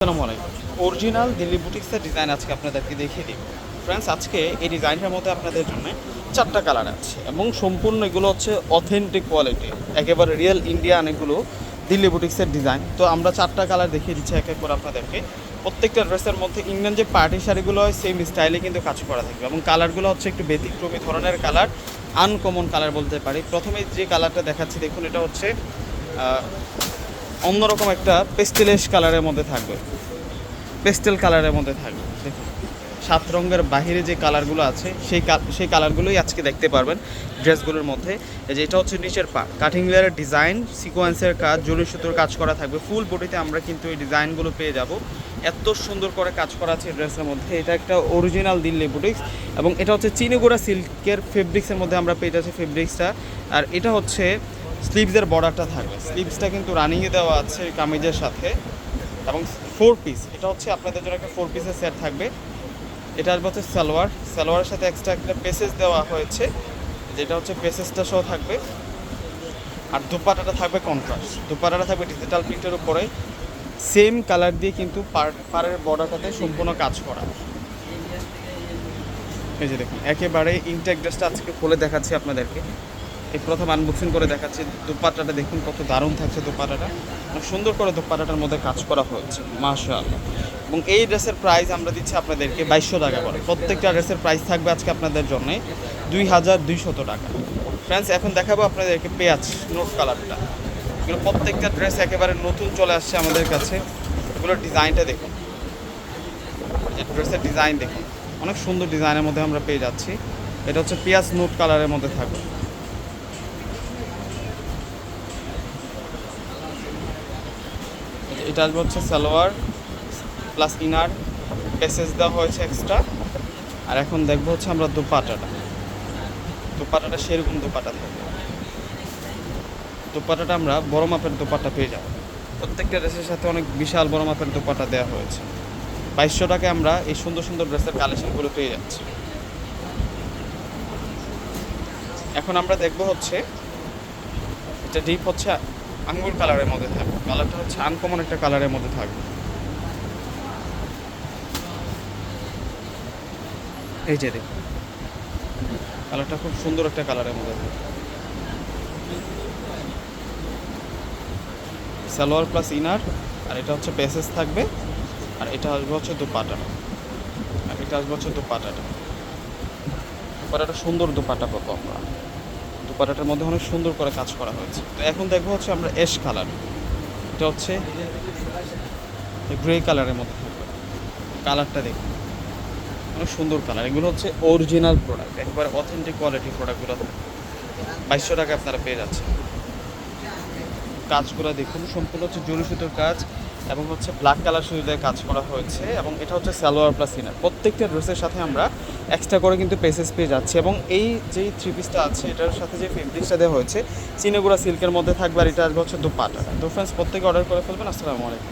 আসসালামু আলাইকুম। অরিজিনাল দিল্লি বুটিক্সের ডিজাইন আজকে আপনাদেরকে দেখিয়ে দিব। ফ্রেন্ডস, আজকে এই ডিজাইনটার মধ্যে আপনাদের জন্য 4টা কালার আছে এবং সম্পূর্ণ এগুলো হচ্ছে অথেন্টিক কোয়ালিটি, একেবারে রিয়েল ইন্ডিয়ান এগুলো দিল্লি বুটিক্সের ডিজাইন। তো আমরা 4টা কালার দেখিয়ে দিচ্ছি এক এক করে আপনাদেরকে। প্রত্যেকটা ড্রেসের মধ্যে ইন্ডিয়ান যে পার্টি শাড়িগুলো হয় সেম স্টাইলে কিন্তু কাজ করা থাকবে এবং কালারগুলো হচ্ছে একটু ব্যতিক্রমী ধরনের কালার, আনকমন কালার বলতে পারি। প্রথমে যে কালারটা দেখাচ্ছি দেখুন, এটা হচ্ছে অন্যরকম একটা পেস্টেলিশ কালারের মধ্যে থাকবে, পেস্টেল কালারের মধ্যে থাকবে। দেখুন 7 রঙের বাহিরে যে কালারগুলো আছে সেই কালারগুলোই আজকে দেখতে পারবেন ড্রেসগুলোর মধ্যে। এই যে এটা হচ্ছে নিচের পার্ট, কাটিং লেয়ারের ডিজাইন, সিকোয়েন্সের কাজ, জরি সুতোর কাজ করা থাকবে। ফুল বডিতে আমরা কিন্তু এই ডিজাইনগুলো পেয়ে যাব। এত সুন্দর করে কাজ করা আছে ড্রেসের মধ্যে। এটা একটা অরিজিনাল দিল্লি বুটিক্স এবং এটা হচ্ছে চিনিগুড়া সিল্কের ফেব্রিক্সের মধ্যে আমরা পেয়ে যাচ্ছি ফেব্রিক্সটা। আর এটা হচ্ছে স্লিভসের বর্ডারটা থাকবে, স্লিভসটা কিন্তু রানিংয়ে দেওয়া আছে কামিজের সাথে এবং 4 পিস। এটা হচ্ছে আপনাদের জন্য একটা 4 পিসের সেট থাকবে। এটা আসবে হচ্ছে সালোয়ারের সাথে এক্সট্রা একটা পেসেস দেওয়া হয়েছে, যেটা হচ্ছে পেসেসটা সহ থাকবে। আর দুপাট্টাটা থাকবে কন্ট্রাস্ট, দুপাট্টাটা থাকবে ডিজিটাল প্রিন্টের উপরে সেম কালার দিয়ে কিন্তু পাড়ের বর্ডারটাতে সম্পূর্ণ কাজ করা। এই যে দেখুন একেবারে ইনটেক ড্রেসটা আজকে খুলে দেখাচ্ছি আপনাদেরকে। এই প্রথম আনবক্সিং করে দেখাচ্ছি। দুপাট্টাটা দেখুন কত দারুণ থাকছে দুপাট্টাটা, অনেক সুন্দর করে দুপাট্টাটার মধ্যে কাজ করা হয়েছে মাশাআল্লাহ। এবং এই ড্রেসের প্রাইস আমরা দিচ্ছি আপনাদেরকে 2200 টাকা করে। প্রত্যেকটা ড্রেসের প্রাইস থাকবে আজকে আপনাদের জন্য 2200 টাকা। ফ্রেন্ডস, এখন দেখাবো আপনাদেরকে পেঁয়াজ নোট কালারটা। এগুলো প্রত্যেকটা ড্রেস একেবারে নতুন চলে আসছে আমাদের কাছে। এগুলোর ডিজাইনটা দেখুন, এই ড্রেসের ডিজাইন দেখুন, অনেক সুন্দর ডিজাইনের মধ্যে আমরা পেয়ে যাচ্ছি। এটা হচ্ছে পেঁয়াজ নোট কালারের মধ্যে থাকবে। এটা আসবে হচ্ছে সালোয়ার প্লাস ইনার, পেসেস দেওয়া হয়েছে এক্সট্রা। আর এখন দেখবো হচ্ছে আমরা দুপাটাটা সেরকম দুপাটা থাকবে। দুপাটাটা আমরা বড় মাপের দুপাটা পেয়ে যাব। প্রত্যেকটা ড্রেসের সাথে অনেক বিশাল বড় মাপের দুপাটা দেওয়া হয়েছে। 2200 টাকায় আমরা এই সুন্দর সুন্দর ড্রেসের কালেকশনগুলো পেয়ে যাচ্ছি। এখন আমরা দেখবো হচ্ছে এটা ডিপ হচ্ছে আঙ্গুর কালারের মধ্যে থাকবে। কালারটা হচ্ছে আনকমন একটা কালারের মধ্যে থাকবে। এই যে দেখুন কালারটা খুব সুন্দর একটা কালারের মধ্যে থাকবে। সালোয়ার প্লাস ইনার, আর এটা হচ্ছে পেসেস থাকবে। আর এটা আসবে হচ্ছে দুপাটাটা, আর এটা আসবে হচ্ছে দুপাটাটা সুন্দর দুপাটা পাবো আমরা। দুপাটাটার মধ্যে অনেক সুন্দর করে কাজ করা হয়েছে। তো এখন দেখবো হচ্ছে আমরা অ্যাশ কালার। এটা হচ্ছে গ্রে কালারের মধ্যে থাকবে। কালারটা দেখুন অনেক সুন্দর কালার। এগুলো হচ্ছে অরিজিনাল প্রোডাক্ট, একবারে অথেন্টিক কোয়ালিটির প্রোডাক্টগুলো 2200 টাকা আপনারা পেয়ে যাচ্ছেন। কাজগুলো দেখুন সম্পূর্ণ হচ্ছে জরি সুতোর কাজ এবং হচ্ছে ব্ল্যাক কালার সুতোয় কাজ করা হয়েছে। এবং এটা হচ্ছে সালোয়ার প্লাস ইনার। প্রত্যেকটা ড্রেসের সাথে আমরা এক্সট্রা করে কিন্তু পেসেস পেয়ে যাচ্ছি। এবং এই যে 3 পিসটা আছে এটার সাথে যে ফেব্রিক্সটা দেওয়া হয়েছে চিনিগুড়া সিল্কের মধ্যে থাকবে। আর এটা আসবে হচ্ছে দুপাটা। তো ফ্রেন্ডস, প্রত্যেকে অর্ডার করে ফেলবেন। আসসালামু আলাইকুম।